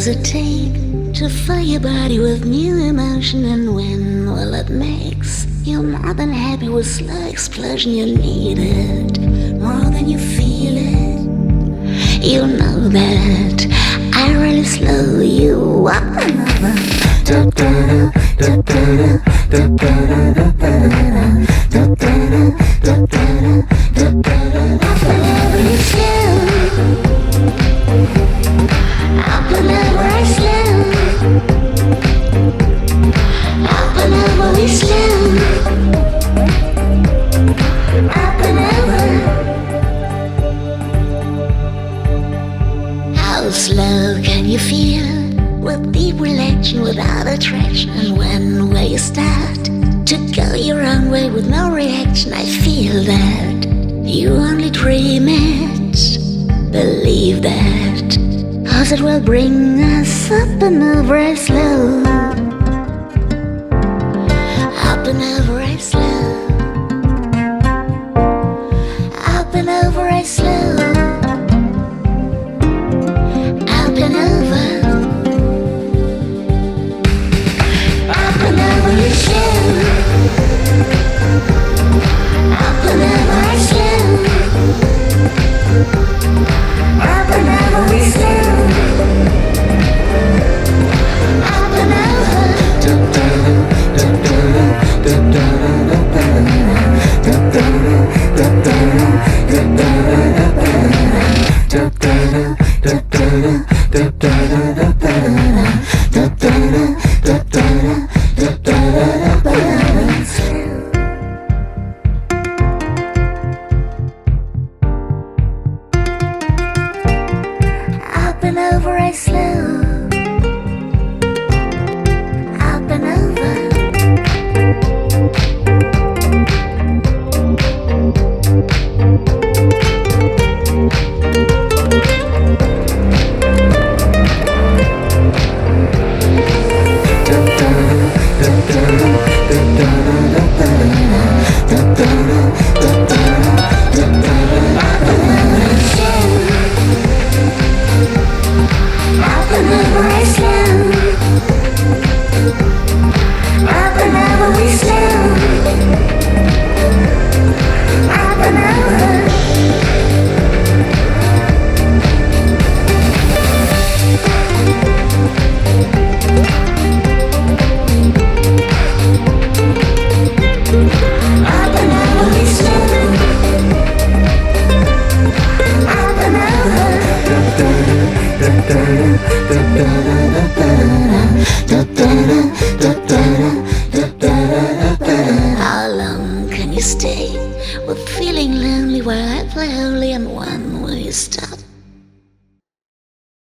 does it take to fill your body with new emotion? And when will it makes you more than happy with slow explosion? You need it more than you feel it. You know that I really slow you up. How slow can you feel with deep relaxation without attraction? And when will you start to go your own way with no reaction? I feel that you only dream it, believe that, 'cause it will bring us up and over as slow, up and over as slow, up and over as slow, up and over, up and over as slow, up and over as slow, up and over as slow, up and over. Up and over as slow, up and over. How long can you stay with feeling lonely while I play holy, and when will you stop